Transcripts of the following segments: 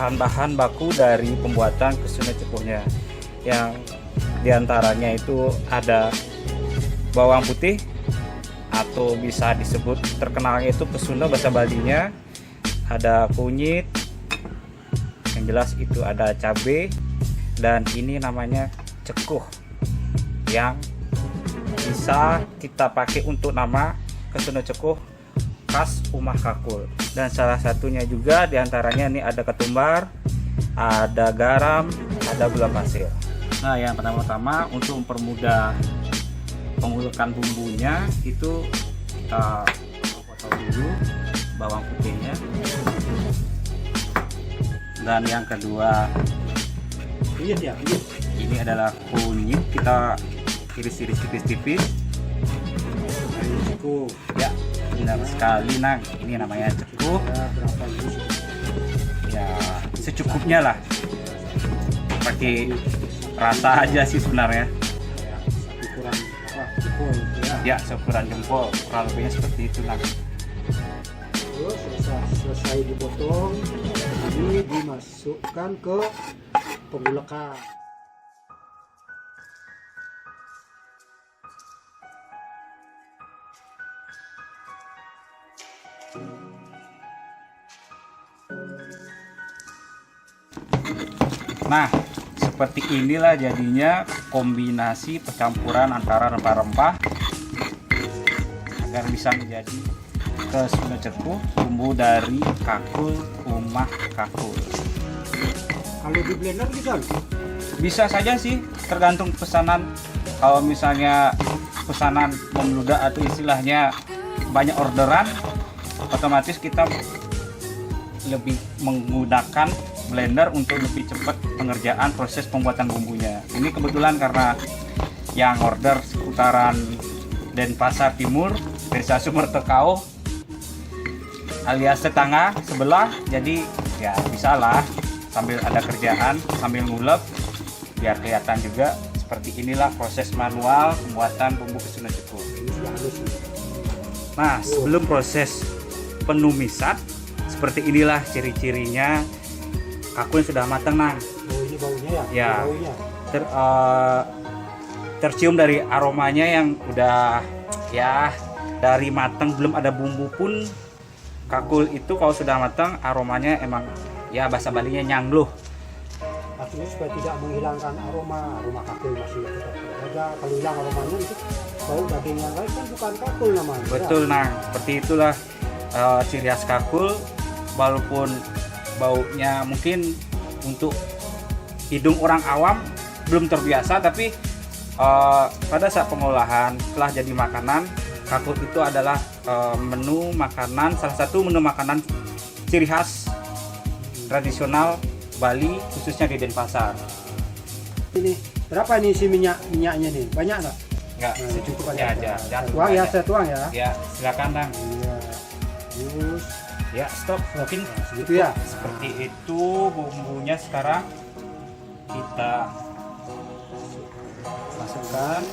bahan-bahan baku dari pembuatan kesuna cepuhnya, yang diantaranya itu ada bawang putih atau bisa disebut terkenalnya itu pesunda bahasa Balinya, ada kunyit, yang jelas itu ada cabai, dan ini namanya cekuh yang bisa kita pakai untuk nama kesuna cekuh khas Umah Kakul. Dan salah satunya juga diantaranya ini ada ketumbar, ada garam, ada gula pasir. Nah, yang pertama-tama untuk mempermudah pengulukan bumbunya itu kita potong dulu bawang putihnya. Dan yang kedua ini adalah kunyit, kita iris-iris tipis-tipis. Ya, benar sekali Nang, ini namanya cekuh. Ya, secukupnya lah, pakai rasa aja sih sebenarnya. Ya, seukuran jempol, kurang lebihnya seperti itu Nang. Terus selesai dipotong, ini dimasukkan ke pengulekan. Nah, seperti inilah jadinya kombinasi percampuran antara rempah-rempah agar bisa menjadi kesuna cekuh, bumbu dari Kakul Umah Kakul. Kalau di blender Bisa saja sih, tergantung pesanan. Kalau misalnya pesanan membludak atau istilahnya banyak orderan, otomatis kita lebih menggunakan blender untuk lebih cepat pengerjaan proses pembuatan bumbunya. Ini kebetulan karena yang order seputaran Denpasar Timur, Desa Sumbertekau alias tetangga sebelah, jadi ya bisa lah sambil ada kerjaan sambil ngulek biar kelihatan juga. Seperti inilah proses manual pembuatan bumbu kesuna cekuh. Nah, sebelum proses penumisan, seperti inilah ciri-cirinya kakul yang sudah matang Nang. Oh, ini baunya ya? Ya, Baunya. tercium dari aromanya yang udah ya dari matang, belum ada bumbu pun. Kakul itu kalau sudah matang aromanya emang ya bahasa Balinya nyangluh. Artinya supaya tidak menghilangkan aroma kakul masih tetap ada. Kalau hilang aromanya itu bau daging yang lain kan bukan kakul namanya. Betul Nang, seperti itulah ciri khas kakul. Walaupun baunya mungkin untuk hidung orang awam belum terbiasa, tapi pada saat pengolahan setelah jadi makanan, kakul itu adalah menu makanan, salah satu menu makanan ciri khas tradisional Bali, khususnya di Denpasar. Ini berapa nih isi minyaknya nih? Banyak nggak? Enggak, secukupnya aja. Saya tuang ya, saya tuang ya. Ya, silakan Nang. Iya. Terus Ya, stop. Mungkin segitu ya. Seperti itu bumbunya. Sekarang kita masukkan.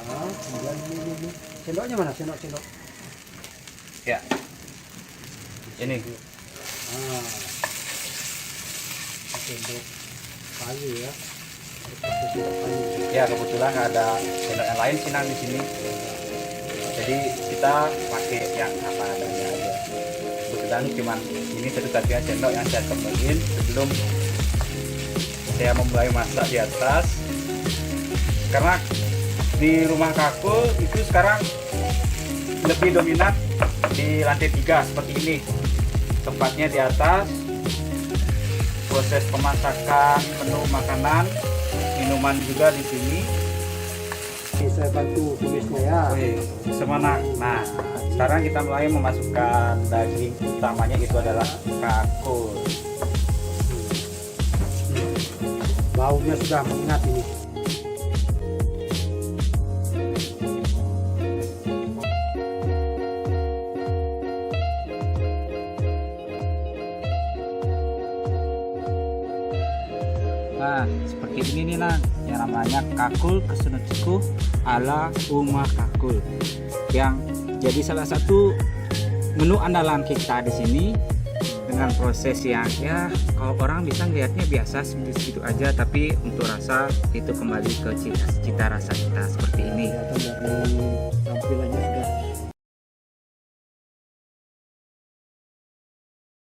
Nah, kemudian ini. Sendoknya mana? Sendok. Ya. Ini. Ah. Sendok kayu ya. Ya, kebetulan ada sendok yang lain sih Nang di sini. Jadi kita pakai yang apa adanya aja. Kebetulan cuman ini satu-satunya sendok yang saya temuin sebelum saya memulai masak di atas. Karena di rumah kakul itu sekarang lebih dominan di lantai 3 seperti ini, tempatnya di atas. Proses pemasakan menu makanan, minuman juga di sini. Saya bantu tulisnya ya. Wih, semangat. Nah, sekarang kita mulai memasukkan daging utamanya, itu adalah kakul. Baunya sudah menyengat ini. Nah, seperti ini nih Nang, yang namanya kakul kesunut cikuh ala Uma Kakul, yang jadi salah satu menu andalan kita di sini dengan proses yang ya kalau orang bisa ngelihatnya biasa segitu aja, tapi untuk rasa itu kembali ke cita rasa kita seperti ini. Kelihatan dari tampilannya sudah